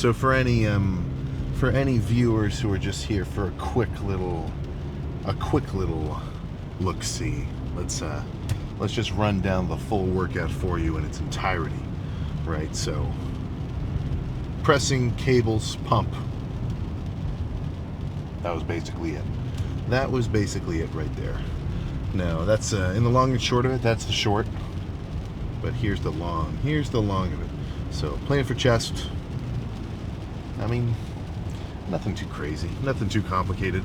So for any viewers who are just here for a quick little look-see, let's just run down the full workout for you in its entirety, right? So pressing, cables, pump. That was basically it. That was basically it right there. Now that's in the long and short of it, that's the short. But here's the long. Here's the long of it. So playing for chest. I mean, nothing too crazy, nothing too complicated.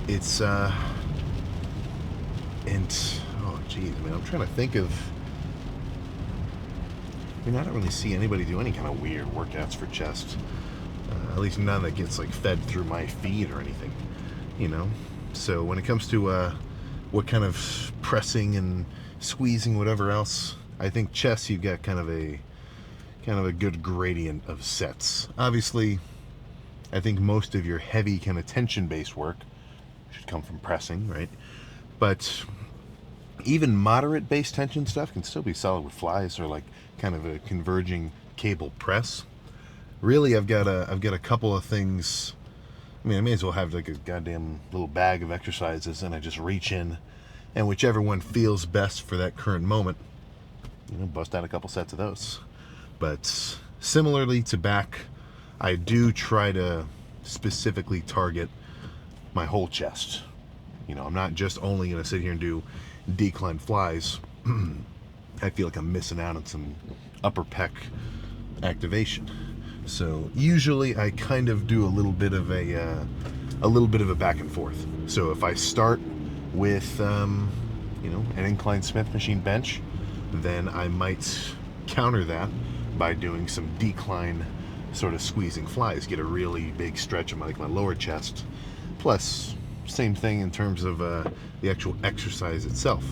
It's and oh geez, man, I'm trying to think of. I mean, I don't really see anybody do any kind of weird workouts for chest. At least none that gets like fed through my feed or anything, you know. So when it comes to what kind of pressing and squeezing, whatever else, I think chest you've got kind of a good gradient of sets. Obviously, I think most of your heavy kind of tension-based work should come from pressing, right? But even moderate base tension stuff can still be solid with flies or like kind of a converging cable press. Really, I've got a couple of things. I mean, I may as well have like a goddamn little bag of exercises, and I just reach in, and whichever one feels best for that current moment, you know, bust out a couple sets of those. But similarly to back, I do try to specifically target my whole chest. You know, I'm not just only going to sit here and do decline flies. I feel like I'm missing out on some upper pec activation. So usually I kind of do a little bit of a back and forth. So if I start with you know, an Incline Smith machine bench, then I might counter that by doing some decline sort of squeezing flies, get a really big stretch of my lower chest. Plus, same thing in terms of the actual exercise itself.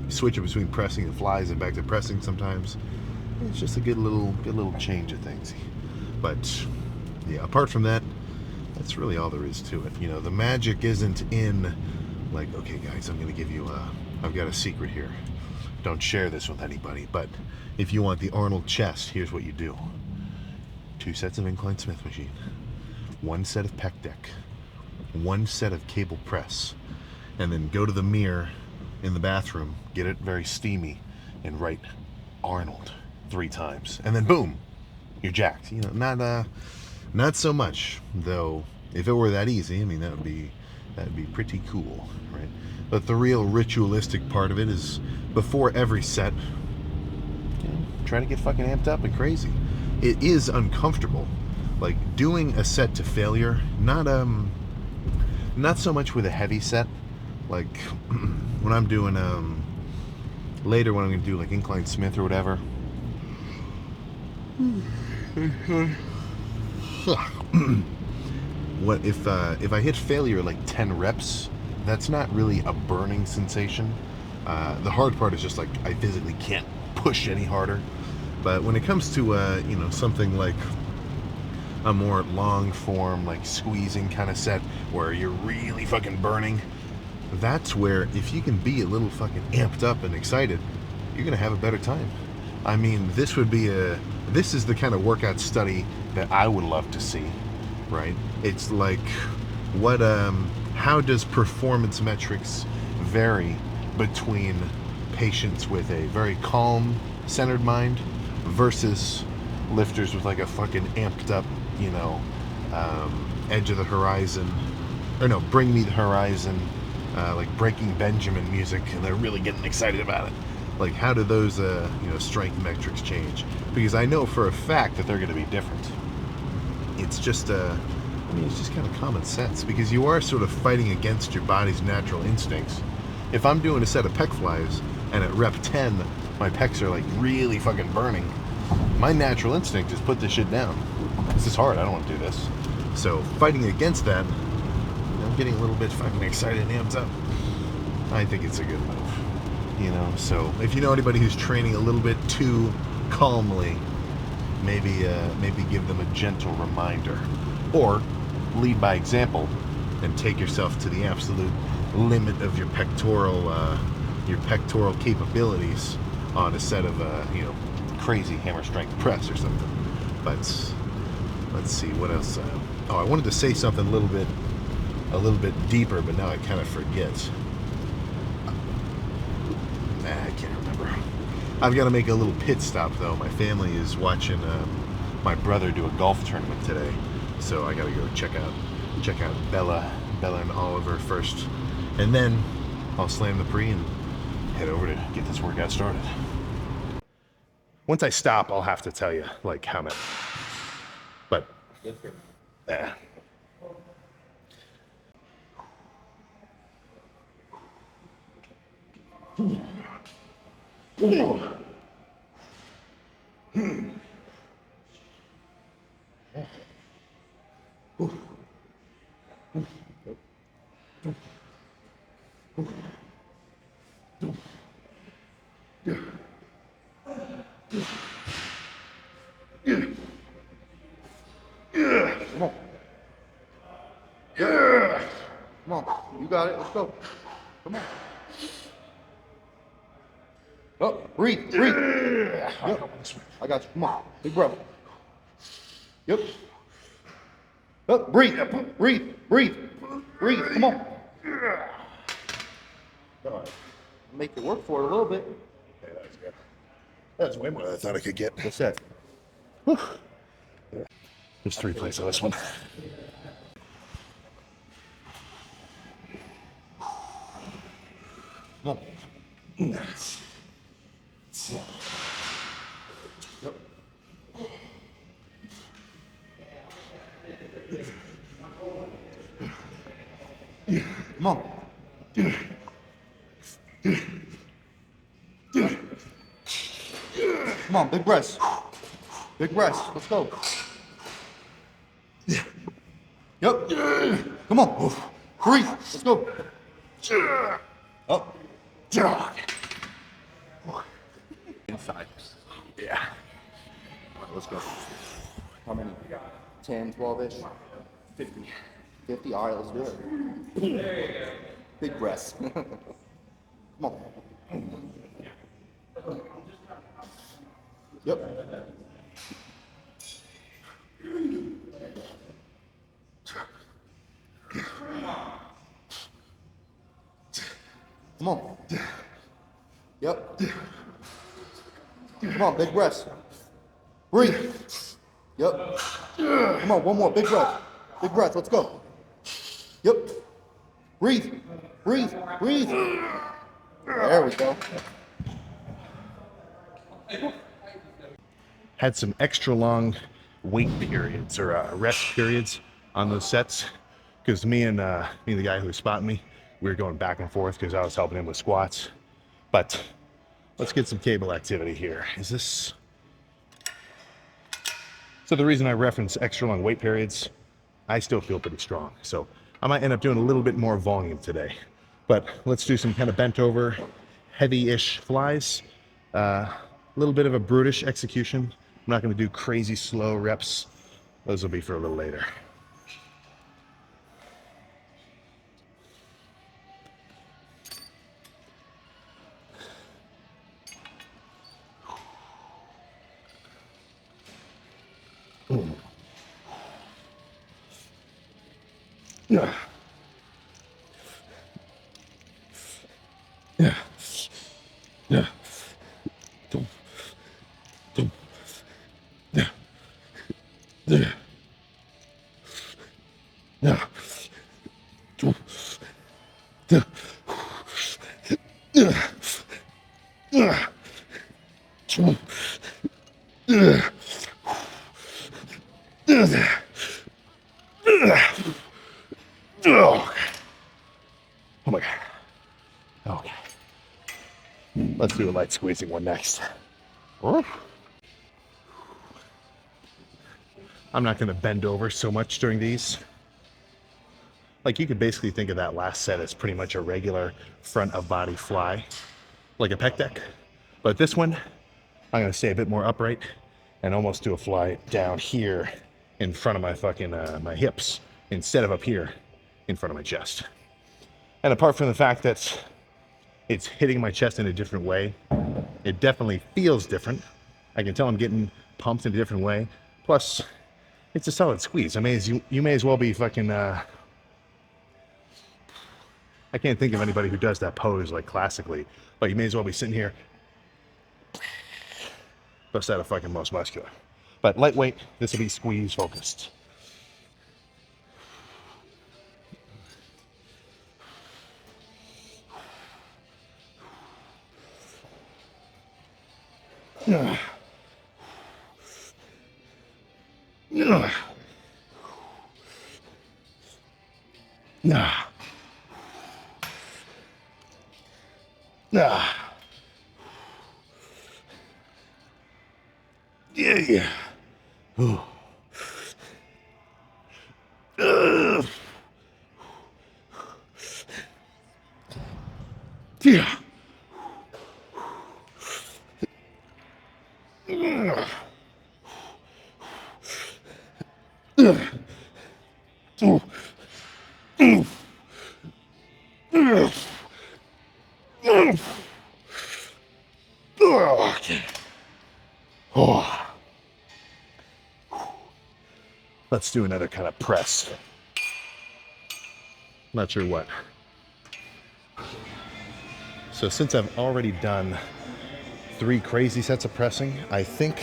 Switch it between pressing and flies and back to pressing sometimes. It's just a good little change of things. But yeah, apart from that, that's really all there is to it. You know, the magic isn't in like, okay guys, I'm gonna give you I've got a secret here. Don't share this with anybody, but if you want the Arnold chest, here's what you do. 2 sets of Incline Smith machine, 1 set of pec deck, 1 set of cable press, and then go to the mirror in the bathroom, get it very steamy, and write Arnold 3 times, and then boom, you're jacked. You know, not so much though. If it were that easy, I mean, that'd be pretty cool, right? But the real ritualistic part of it is before every set, you know, try to get fucking amped up and crazy. It is uncomfortable, like doing a set to failure. Not so much with a heavy set, like when I'm doing later when I'm gonna do like Incline Smith or whatever. What if I hit failure like 10 reps? That's not really a burning sensation. The hard part is just like I physically can't push any harder. But when it comes to you know, something like a more long form, like squeezing kind of set where you're really fucking burning, that's where if you can be a little fucking amped up and excited, you're gonna have a better time. I mean, this is the kind of workout study that I would love to see, right? It's like, how does performance metrics vary between patients with a very calm, centered mind versus lifters with like a fucking amped up, you know, edge of the horizon, or no, bring me the horizon, like Breaking Benjamin music, and they're really getting excited about it. Like, how do those, you know, strength metrics change? Because I know for a fact that they're going to be different. It's just, I mean, it's just kind of common sense, because you are sort of fighting against your body's natural instincts. If I'm doing a set of pec flies, and at rep 10, my pecs are like really fucking burning, my natural instinct is put this shit down. This is hard, I don't want to do this. So, fighting against that, I'm getting a little bit fucking excited and amped up. I think it's a good move. You know, so if you know anybody who's training a little bit too calmly, maybe give them a gentle reminder, or lead by example and take yourself to the absolute limit of your pectoral capabilities on a set of you know, crazy hammer strength press or something. But Let's see what else. Oh, I wanted to say something a little bit deeper, but now I kind of forget. I can't remember. I've got to make a little pit stop though. My family is watching my brother do a golf tournament today, so I got to go check out Bella and Oliver first, and then I'll slam the pre and head over to get this workout started. Once I stop, I'll have to tell you like how many. But yeah. Come on. Yeah. Come on. You got it. Let's go. Come on. Oh, breathe. Yep. I got you. Come on. Big brother. Yep. Oh, breathe. Come on. Make it work for it a little bit. Okay, that was good. That's way more than I thought I could get. What's that? Whew. There's 3 plays on this one. Come on. Yep. Come on. Come on, big breaths. Let's go. Yep. Come on. Breathe. Let's go. Up. Inside. Yeah. All right, let's go. How many? 10, 12-ish? 50. 50? All right, let's do it. Big breaths. Come on. Yep. Come on. Yep. Come on, big breaths. Breathe. Yep. Come on, one more, big breath. Let's go. Yep. Breathe. There we go. Had some extra long wait periods or rest periods on those sets because me and the guy who was spotting me, we were going back and forth because I was helping him with squats. But let's get some cable activity here. Is this? So the reason I reference extra long wait periods, I still feel pretty strong. So I might end up doing a little bit more volume today. But let's do some kind of bent over, heavy-ish flies. A little bit of a brutish execution. I'm not going to do crazy slow reps. Those will be for a little later. Yeah. Oh my God. Okay. Let's do a light squeezing one next. I'm not going to bend over so much during these. Like you could basically think of that last set as pretty much a regular front of body fly, like a pec deck. But this one, I'm going to stay a bit more upright and almost do a fly down here in front of my fucking, my hips instead of up here in front of my chest. And apart from the fact that it's hitting my chest in a different way, it definitely feels different. I can tell I'm getting pumped in a different way. Plus, it's a solid squeeze. I mean, you may as well be fucking. I can't think of anybody who does that pose like classically, but you may as well be sitting here. Bust out a fucking most muscular. But lightweight, this will be squeeze focused. Nah. Nah. Nah. Nah. Yeah, yeah. Ooh. Yeah. Oh. Let's do another kind of press. Not sure what. So since I've already done 3 crazy sets of pressing, I think,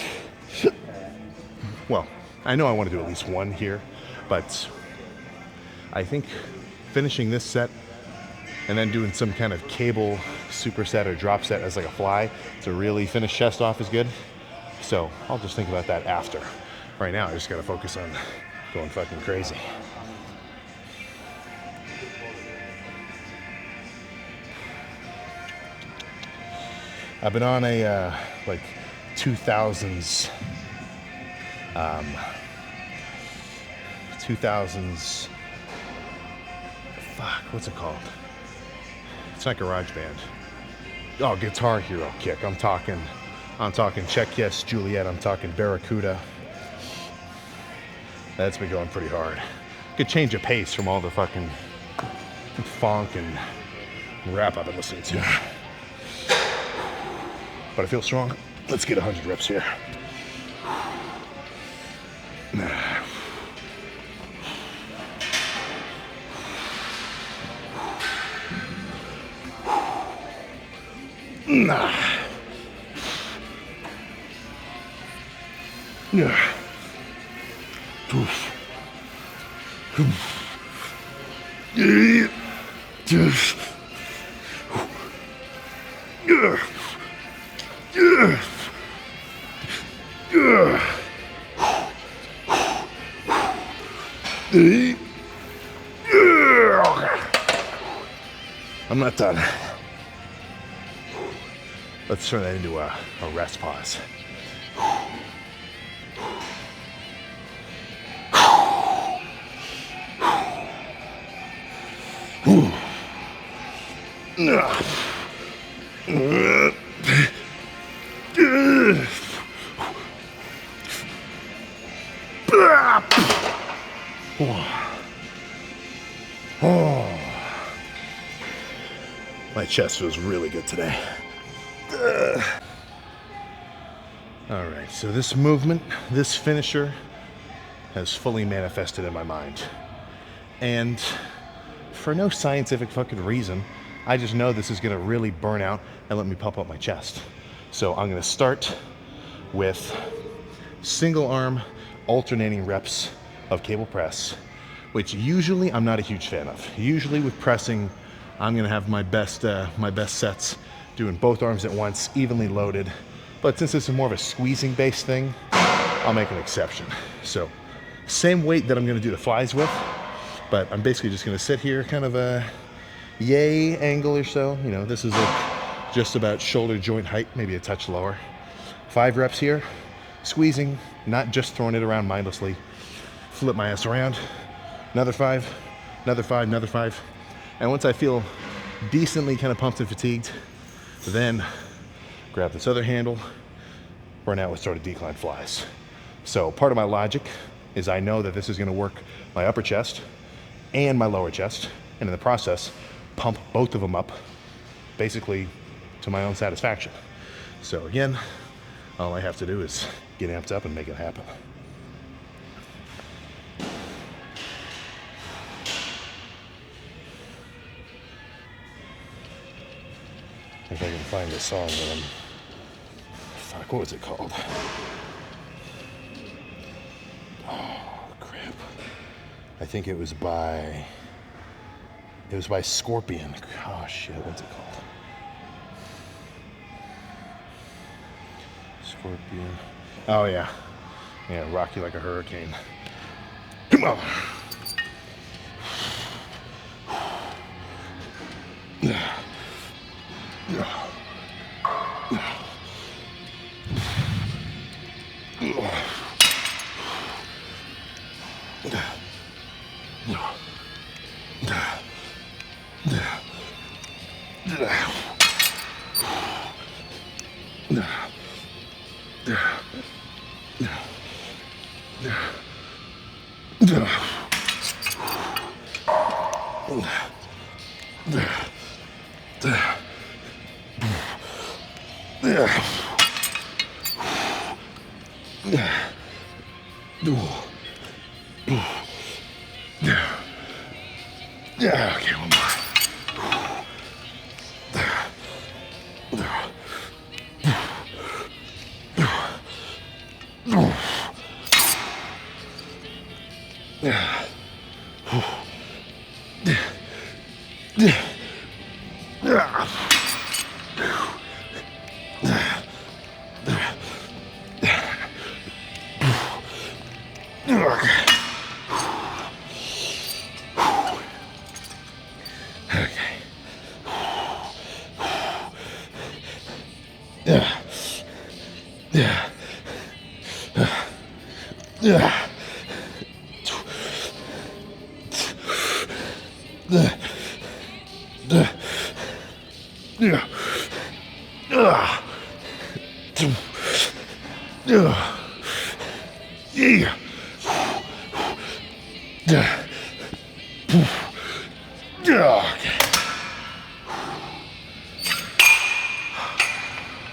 well, I know I want to do at least 1 here, but I think finishing this set and then doing some kind of cable superset or drop set as like a fly to really finish chest off is good. So I'll just think about that after. Right now, I just gotta focus on going fucking crazy. I've been on a like 2000s, 2000s. Fuck, what's it called? It's not Garage Band. Oh, Guitar Hero kick. I'm talking Check Yes Juliet. I'm talking Barracuda. That's been going pretty hard. Good change of pace from all the fucking funk and rap I've been listening to. But I feel strong. Let's get 100 reps here. Nah. Yeah. I'm not done. Let's turn that into a rest pause. My chest feels really good today. All right, so this movement, this finisher has fully manifested in my mind. And for no scientific fucking reason, I just know this is gonna really burn out and let me pump up my chest. So I'm gonna start with single arm alternating reps of cable press, which usually I'm not a huge fan of. Usually with pressing, I'm gonna have my best sets doing both arms at once, evenly loaded. But since this is more of a squeezing based thing, I'll make an exception. So same weight that I'm gonna do the flies with, but I'm basically just gonna sit here kind of a yay angle or so. You know, this is like just about shoulder joint height, maybe a touch lower. 5 reps here, squeezing, not just throwing it around mindlessly. Flip my ass around, another 5, another 5, another 5. And once I feel decently kind of pumped and fatigued, then grab this other handle, burn out with sort of decline flies. So part of my logic is I know that this is gonna work my upper chest and my lower chest, and in the process, pump both of them up, basically to my own satisfaction. So again, all I have to do is get amped up and make it happen. If I can find the song that I'm... Fuck, what was it called? Oh, crap. I think it was by... It was by Scorpion. Oh, shit, what's it called? Scorpion. Oh, yeah. Yeah, Rock You Like a Hurricane. Come on! Yeah, okay, one more.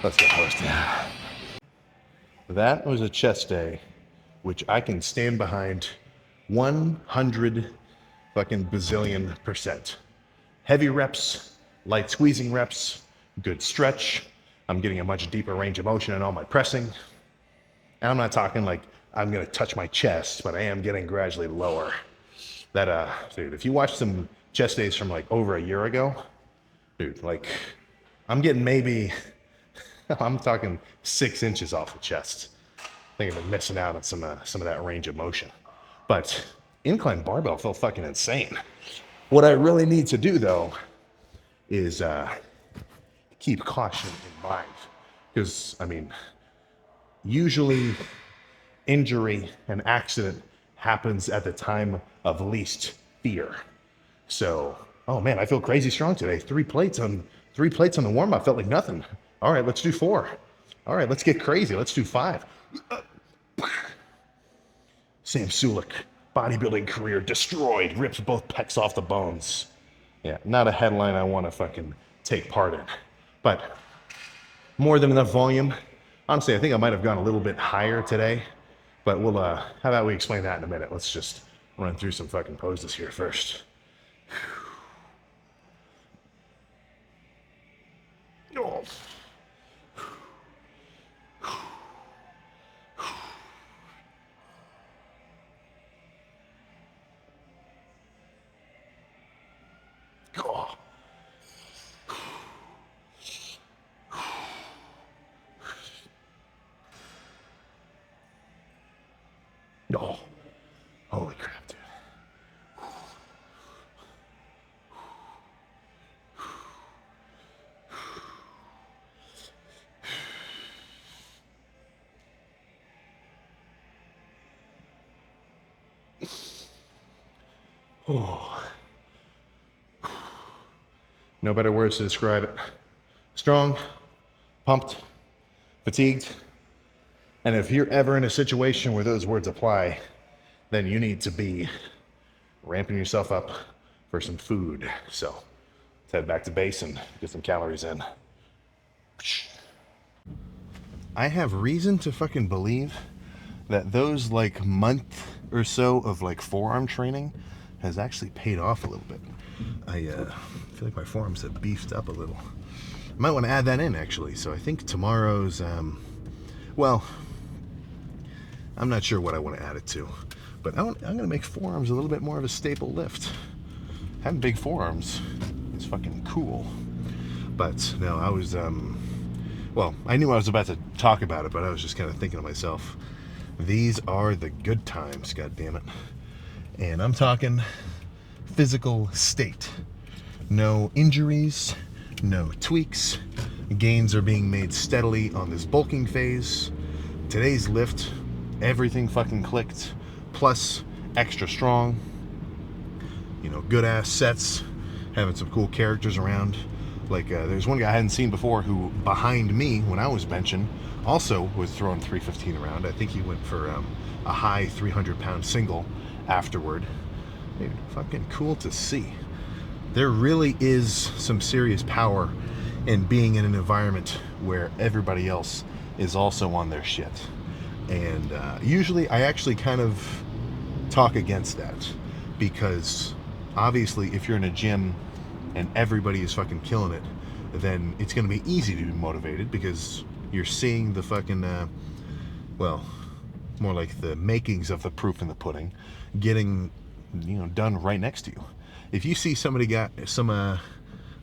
Let's get posted. That was a chest day, which I can stand behind 100 fucking bazillion %. Heavy reps, light squeezing reps, good stretch. I'm getting a much deeper range of motion in all my pressing. And I'm not talking like I'm gonna touch my chest, but I am getting gradually lower. Dude, if you watch some chest days from like over a year ago, dude, like I'm getting maybe, I'm talking 6 inches off the chest. I think I've been missing out on some of that range of motion. But incline barbell felt fucking insane. What I really need to do though is keep caution in mind. Because, I mean, usually injury and accident happens at the time of least fear. So, oh man, I feel crazy strong today. 3 plates on the warm-up felt like nothing. All right, let's do 4. All right, let's get crazy. Let's do 5. Sam Sulek, bodybuilding career destroyed, rips both pecs off the bones. Yeah, not a headline I want to fucking take part in. But more than enough volume. Honestly, I think I might have gone a little bit higher today. But we'll, how about we explain that in a minute? Let's just run through some fucking poses here first. Oh. Oh. Oh. Holy crap, dude. Oh. No better words to describe it. Strong, pumped, fatigued. And if you're ever in a situation where those words apply, then you need to be ramping yourself up for some food. So let's head back to base and get some calories in. I have reason to fucking believe that those like month or so of like forearm training has actually paid off a little bit. I feel like my forearms have beefed up a little. might want to add that in, actually. So I think tomorrow's, well, I'm not sure what I want to add it to, but I'm going to make forearms a little bit more of a staple lift. Having big forearms is fucking cool. But no, I was, well, I knew I was about to talk about it, but I was just kind of thinking to myself, these are the good times, goddammit. And I'm talking physical state. No injuries, no tweaks. Gains are being made steadily on this bulking phase. Today's lift, everything fucking clicked. Plus, extra strong. You know, good ass sets. Having some cool characters around. Like, there's one guy I hadn't seen before who, behind me, when I was benching, also was throwing 315 around. I think he went for a high 300-pound single afterward. Dude, fucking cool to see. There really is some serious power in being in an environment where everybody else is also on their shit. And usually I actually kind of talk against that, because obviously if you're in a gym and everybody is fucking killing it, then it's going to be easy to be motivated, because you're seeing the fucking, well, more like the makings of the proof in the pudding getting, you know, done right next to you. If you see somebody got some,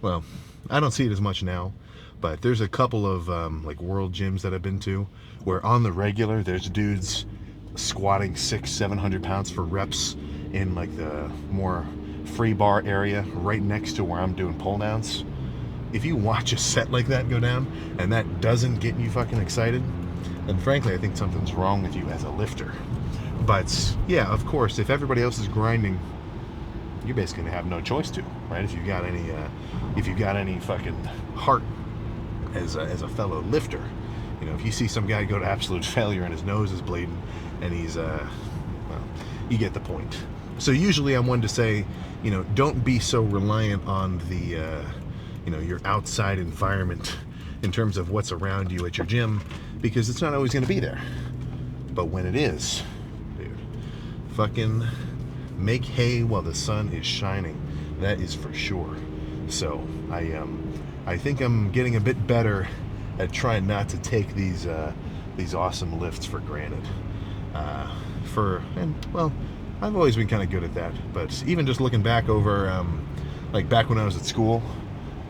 well, I don't see it as much now, but there's a couple of like world gyms that I've been to where on the regular there's dudes squatting 600-700 pounds for reps in like the more free bar area right next to where I'm doing pull downs. If you watch a set like that go down and that doesn't get you fucking excited, then frankly I think something's wrong with you as a lifter. But yeah, of course, if everybody else is grinding, you're basically gonna have no choice to, right? If you got any fucking heart as a fellow lifter, you know, if you see some guy go to absolute failure and his nose is bleeding and he's well, you get the point. So usually I'm one to say, you know, don't be so reliant on the you know, your outside environment in terms of what's around you at your gym, because it's not always going to be there. But when it is, dude, fucking make hay while the sun is shining. That is for sure. So I think I'm getting a bit better at trying not to take these awesome lifts for granted. Well, I've always been kind of good at that. But even just looking back over, like back when I was at school,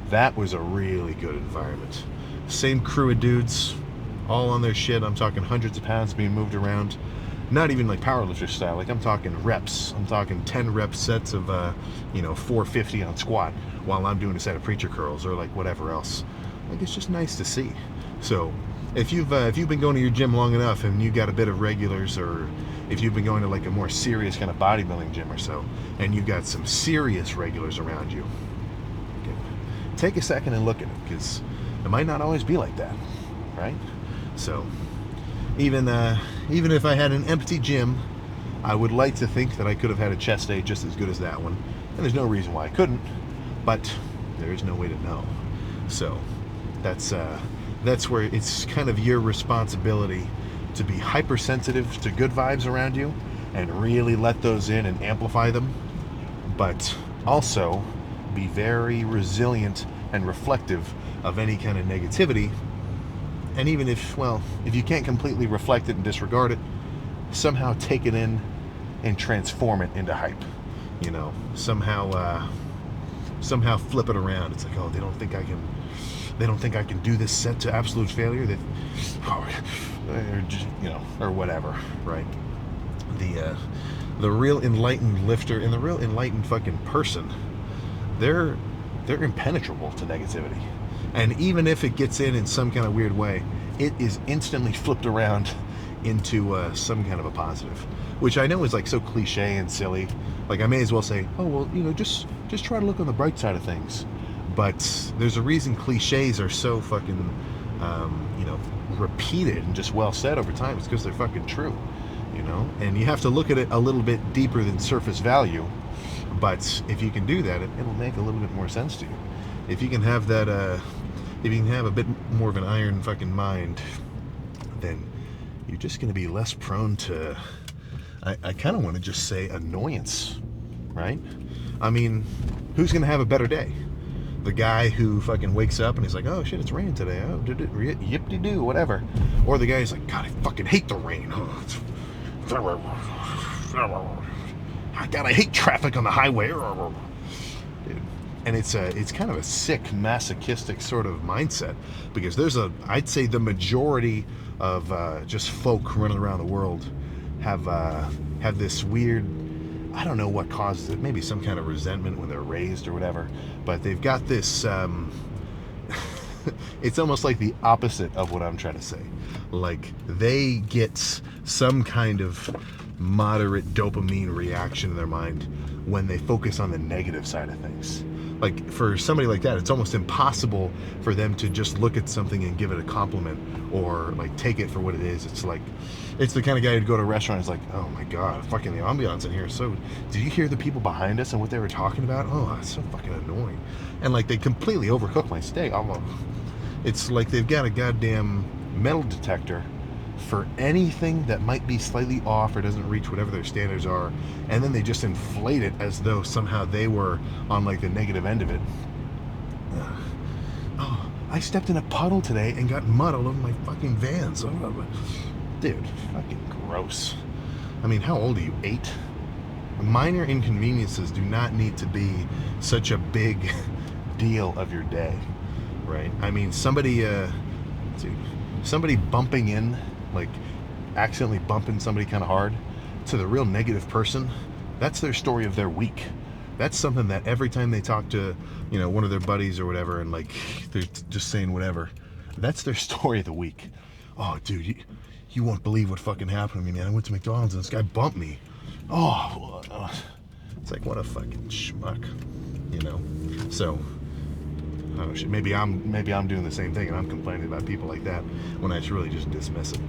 that was a really good environment. Same crew of dudes, all on their shit. I'm talking hundreds of pounds being moved around. Not even like powerlifter style. Like I'm talking reps. I'm talking 10 rep sets of, you know, 450 on squat while I'm doing a set of preacher curls or like whatever else. Like it's just nice to see. So if you've been going to your gym long enough and you got a bit of regulars, or if you've been going to like a more serious kind of bodybuilding gym or so, and you've got some serious regulars around you, take a second and look at it, because it might not always be like that, right? So even if I had an empty gym, I would like to think that I could have had a chest day just as good as that one, and there's no reason why I couldn't, but there's no way to know. So that's where it's kind of your responsibility to be hypersensitive to good vibes around you and really let those in and amplify them, but also be very resilient and reflective of any kind of negativity. And even if you can't completely reflect it and disregard it, somehow take it in and transform it into hype. You know, somehow flip it around. It's like, oh, they don't think I can do this set to absolute failure. Or whatever, right? The real enlightened lifter and the real enlightened fucking person, they're impenetrable to negativity. And even if it gets in some kind of weird way, it is instantly flipped around into some kind of a positive, which I know is like so cliche and silly. Like I may as well say, oh well, you know, just try to look on the bright side of things. But there's a reason cliches are so fucking you know, repeated and just well said over time. It's because they're fucking true, you know. And you have to look at it a little bit deeper than surface value. But if you can do that, it'll make a little bit more sense to you. If you can have that, if you can have a bit more of an iron fucking mind, then you're just going to be less prone to, I kind of want to just say annoyance, right? I mean, who's going to have a better day? the guy who fucking wakes up and he's like, oh shit, it's raining today. Oh, yip-de-doo, whatever. Or the guy's like, God, I fucking hate the rain. Oh, God, I hate traffic on the highway. Dude. And it's kind of a sick, masochistic sort of mindset, because I'd say the majority of just folk running around the world have this weird, I don't know what causes it, maybe some kind of resentment when they're raised or whatever, but they've got this, it's almost like the opposite of what I'm trying to say. Like, they get some kind of moderate dopamine reaction in their mind when they focus on the negative side of things. Like, for somebody like that, it's almost impossible for them to just look at something and give it a compliment or like take it for what it is. It's like, it's the kind of guy who'd go to a restaurant and is like, oh my God, fucking the ambiance in here. So, did you hear the people behind us and what they were talking about? Oh, it's so fucking annoying. And like, they completely overcook my steak. It's like they've got a goddamn metal detector for anything that might be slightly off or doesn't reach whatever their standards are, and then they just inflate it as though somehow they were on like the negative end of it. Oh, I stepped in a puddle today and got mud all over my fucking Vans. Dude, fucking gross. I mean, how old are you? 8? Minor inconveniences do not need to be such a big deal of your day, right? I mean, somebody bumping in, like accidentally bumping somebody kind of hard, to the real negative person, that's their story of their week. That's something that every time they talk to, one of their buddies or whatever, and like they're just saying whatever, that's their story of the week. Oh, dude, you won't believe what fucking happened to me, man. I went to McDonald's and this guy bumped me. Oh, it's like, what a fucking schmuck, So, oh shit, maybe I'm doing the same thing and I'm complaining about people like that when I should really just dismiss it.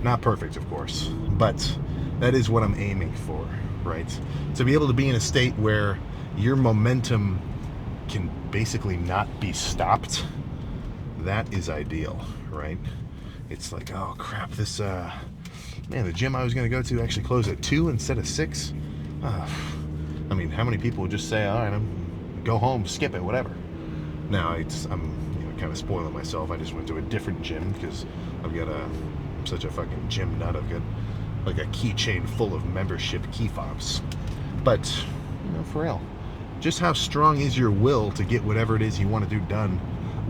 Not perfect, of course, but that is what I'm aiming for, right? To be able to be in a state where your momentum can basically not be stopped, that is ideal, right? It's like, oh crap, this, man, the gym I was going to go to actually closed at 2 instead of 6. I mean, how many people would just say, all right, go home, skip it, whatever. Now, I'm kind of spoiling myself. I just went to a different gym because I'm such a fucking gym nut. I've got like a keychain full of membership key fobs. But, for real, just how strong is your will to get whatever it is you want to do done,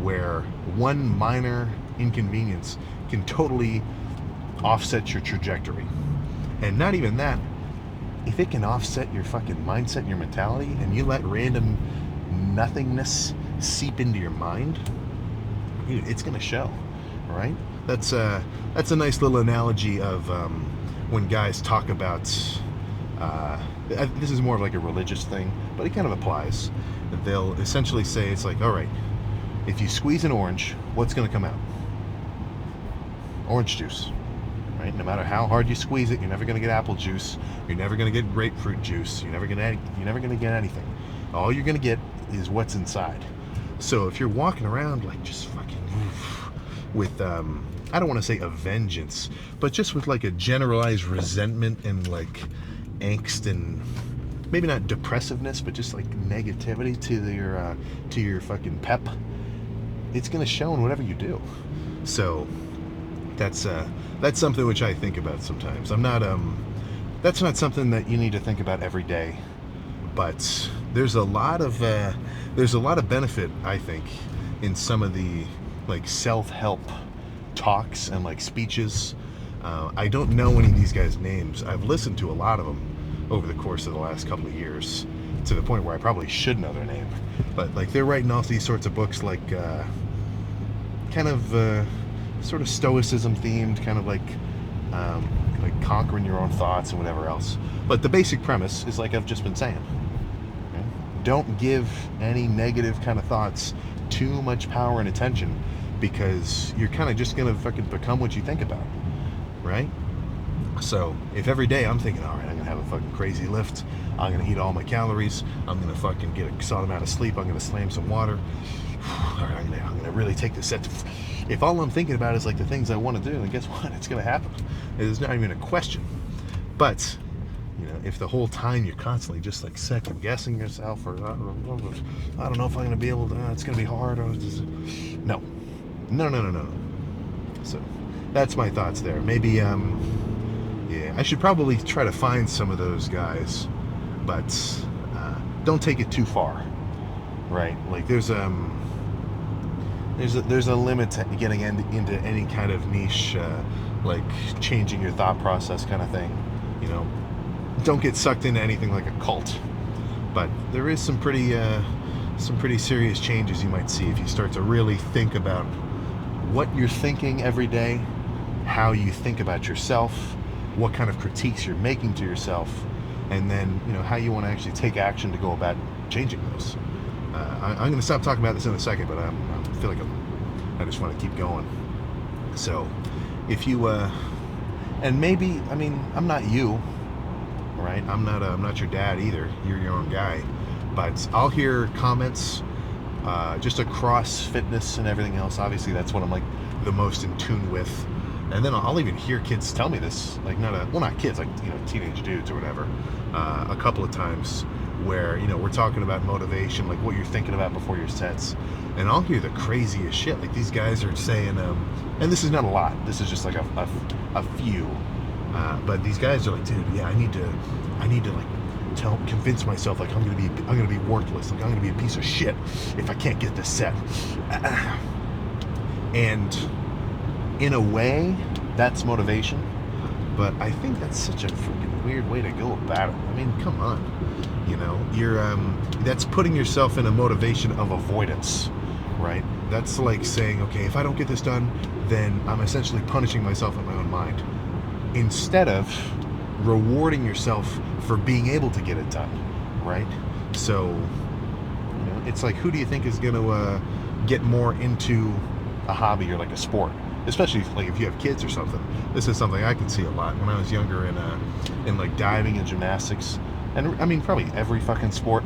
where one minor inconvenience can totally offset your trajectory. And not even that, if it can offset your fucking mindset and your mentality, and you let random nothingness seep into your mind, dude, it's gonna show, right? That's a nice little analogy of when guys talk about this is more of like a religious thing, but it kind of applies. They'll essentially say, it's like, all right, if you squeeze an orange, what's gonna come out? Orange juice, right? No matter how hard you squeeze it, you're never gonna get apple juice. You're never gonna get grapefruit juice. You're never gonna get anything. All you're gonna get is what's inside. So if you're walking around like just fucking with I don't want to say a vengeance, but just with like a generalized resentment and like angst and maybe not depressiveness, but just like negativity to your fucking pep, it's gonna show in whatever you do. So that's something which I think about sometimes. I'm not that's not something that you need to think about every day, but there's a lot of benefit, I think, in some of the like self-help talks and like speeches. I don't know any of these guys' names. I've listened to a lot of them over the course of the last couple of years, to the point where I probably should know their name. But like, they're writing off these sorts of books like kind of sort of stoicism themed, kind of like conquering your own thoughts and whatever else. But the basic premise is like I've just been saying. Okay? Don't give any negative kind of thoughts too much power and attention, because you're kind of just gonna fucking become what you think about, right? So if every day I'm thinking, all right, I'm gonna have a fucking crazy lift, I'm gonna eat all my calories, I'm gonna fucking get a solid amount of sleep, I'm gonna slam some water, all right, I'm gonna really take this set. If all I'm thinking about is like the things I want to do, then guess what? It's gonna happen. There's not even a question. But if the whole time you're constantly just like second guessing yourself, or I don't know if I'm going to be able to, it's going to be hard, or just, no. So that's my thoughts there. Maybe, yeah, I should probably try to find some of those guys, but don't take it too far, right? Like there's a limit to getting into any kind of niche, like changing your thought process kind of thing. Don't get sucked into anything like a cult. But there is some pretty serious changes you might see if you start to really think about what you're thinking every day, how you think about yourself, what kind of critiques you're making to yourself, and then how you want to actually take action to go about changing those. I'm going to stop talking about this in a second, but I feel like I just want to keep going. So if you and maybe, I'm not you, right? I'm not your dad either. You're your own guy. But I'll hear comments just across fitness and everything else. Obviously, that's what I'm like the most in tune with. And then I'll even hear kids tell me this, like not kids, like teenage dudes or whatever, a couple of times where we're talking about motivation, like what you're thinking about before your sets, and I'll hear the craziest shit. Like these guys are saying, and this is not a lot. This is just like a few, but these guys are like, dude, yeah, I need to like convince myself like I'm gonna be worthless, like I'm gonna be a piece of shit if I can't get this set, and in a way, that's motivation, but I think that's such a freaking weird way to go about it. Come on, you're that's putting yourself in a motivation of avoidance, right? That's like saying, okay, if I don't get this done, then I'm essentially punishing myself in my own mind, instead of rewarding yourself for being able to get it done, right? So, it's like, who do you think is going to get more into a hobby or like a sport? Especially like if you have kids or something. This is something I can see a lot when I was younger in like diving and gymnastics, and probably every fucking sport.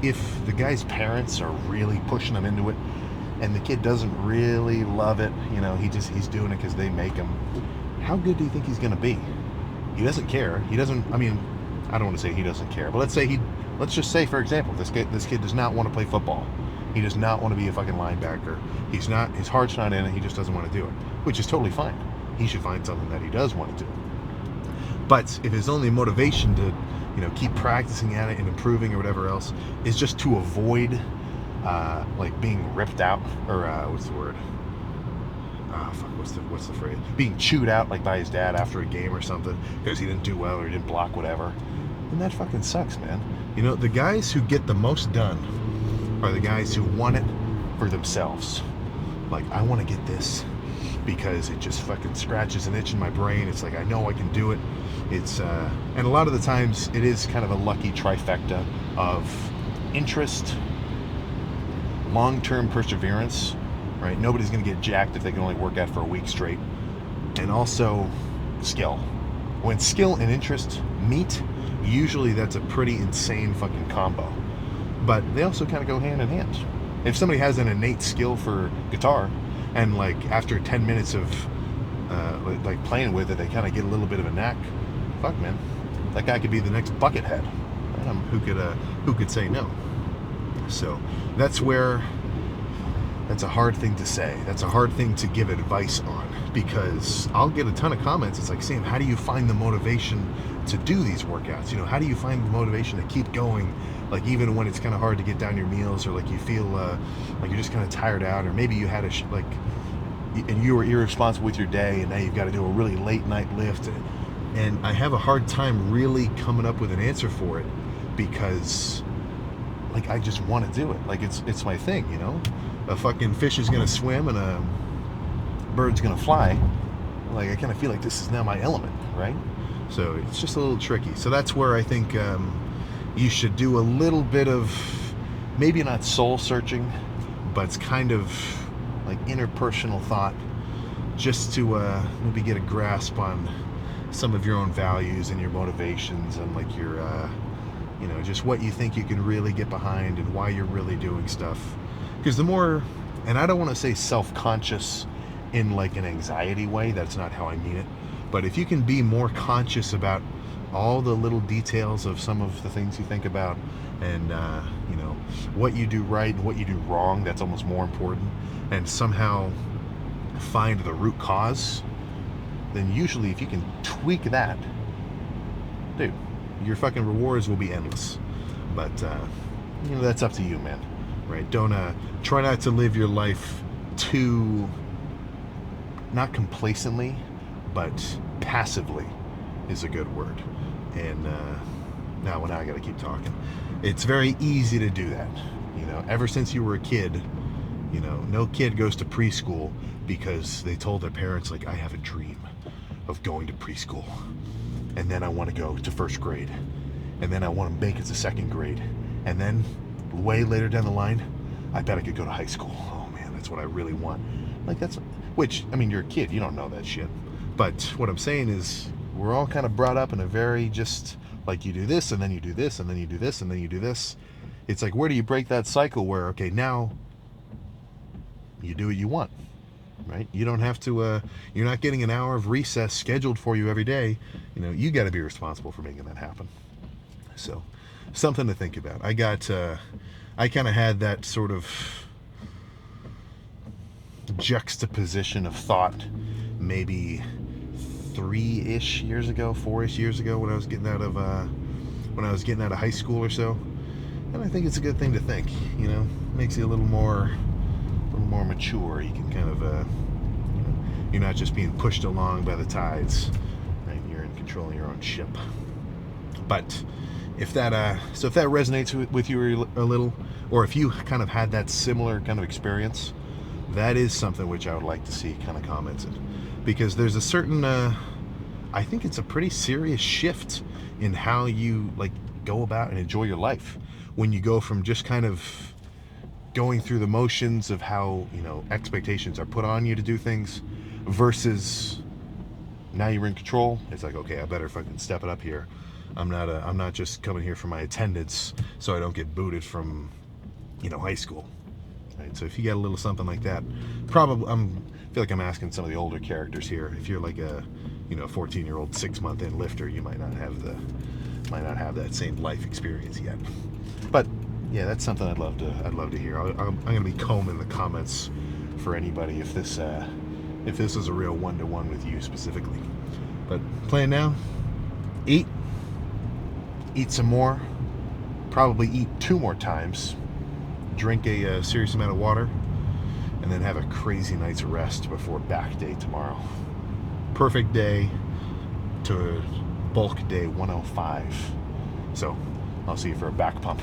If the guy's parents are really pushing him into it, and the kid doesn't really love it, he's doing it because they make him. How good do you think he's gonna be? He doesn't care. He doesn't. I don't want to say he doesn't care, but let's just say, for example, this kid does not want to play football. He does not want to be a fucking linebacker. His heart's not in it. He just doesn't want to do it, which is totally fine. He should find something that he does want to do. But if his only motivation to, keep practicing at it and improving or whatever else is just to avoid, like being ripped out, or what's the word? What's the phrase? Being chewed out like by his dad after a game or something because he didn't do well or he didn't block whatever, then that fucking sucks, man. The guys who get the most done are the guys who want it for themselves. Like, I want to get this because it just fucking scratches an itch in my brain. It's like, I know I can do it. It's and a lot of the times it is kind of a lucky trifecta of interest, long-term perseverance, right? Nobody's going to get jacked if they can only work out for a week straight. And also skill. When skill and interest meet, usually that's a pretty insane fucking combo. But they also kind of go hand in hand. If somebody has an innate skill for guitar, and like after 10 minutes of like playing with it, they kind of get a little bit of a knack, fuck, man, that guy could be the next Buckethead. Who could say no? So that's a hard thing to say. That's a hard thing to give advice on, because I'll get a ton of comments. It's like, Sam, how do you find the motivation to do these workouts? How do you find the motivation to keep going? Like, even when it's kind of hard to get down your meals, or like you feel like you're just kind of tired out, or maybe you had and you were irresponsible with your day, and now you've got to do a really late night lift. And I have a hard time really coming up with an answer for it, because like I just want to do it. Like it's my thing, A fucking fish is gonna swim and a bird's gonna fly. Like, I kind of feel like this is now my element, right? So it's just a little tricky. So that's where I think you should do a little bit of, maybe not soul searching, but it's kind of like interpersonal thought, just to maybe get a grasp on some of your own values and your motivations, and like your just what you think you can really get behind and why you're really doing stuff. Because the more, and I don't want to say self-conscious in like an anxiety way, that's not how I mean it, but if you can be more conscious about all the little details of some of the things you think about, and you know, what you do right and what you do wrong, that's almost more important, and somehow find the root cause, then usually if you can tweak that, dude, your fucking rewards will be endless. But you know, that's up to you, man. Right? Don't try not to live your life too, not complacently, but passively is a good word. And now I got to keep talking. It's very easy to do that. You know, ever since you were a kid, you know, no kid goes to preschool because they told their parents, like, I have a dream of going to preschool, and then I want to go to first grade, and then I want to make it to second grade, and then way later down the line, I bet I could go to high school. Oh man, that's what I really want. Like, that's, which, I mean, you're a kid, you don't know that shit. But what I'm saying is, we're all kind of brought up in a very just, like, you do this, and then you do this, and then you do this, and then you do this. It's like, where do you break that cycle where, okay, now you do what you want, right? You don't have to, you're not getting an hour of recess scheduled for you every day. You know, you got to be responsible for making that happen. So, something to think about. I kind of had that sort of juxtaposition of thought maybe 3-ish years ago, 4-ish years ago, when I was getting out of high school or so. And I think it's a good thing to think, you know, makes you a little more mature. You can kind of, you know, you're not just being pushed along by the tides, right? You're in control of your own ship. But if that, so if that resonates with you a little, or if you kind of had that similar kind of experience, that is something which I would like to see kind of commented, because there's a certain, I think it's a pretty serious shift in how you like go about and enjoy your life when you go from just kind of going through the motions of how, you know, expectations are put on you to do things, versus now you're in control. It's like, okay, I better fucking step it up here. I'm not just coming here for my attendance so I don't get booted from, you know, high school. Right? So if you get a little something like that, probably I feel like I'm asking some of the older characters here. If you're like a, you know, 14-year-old 6-month in lifter, you might not have that same life experience yet. But yeah, that's something I'd love to hear. I'm going to be combing the comments for anybody if this is a real one-to-one with you specifically. But plan now, eat some more, probably eat 2 more times, drink a serious amount of water, and then have a crazy night's rest before back day tomorrow. Perfect day to bulk day 105. So I'll see you for a back pump.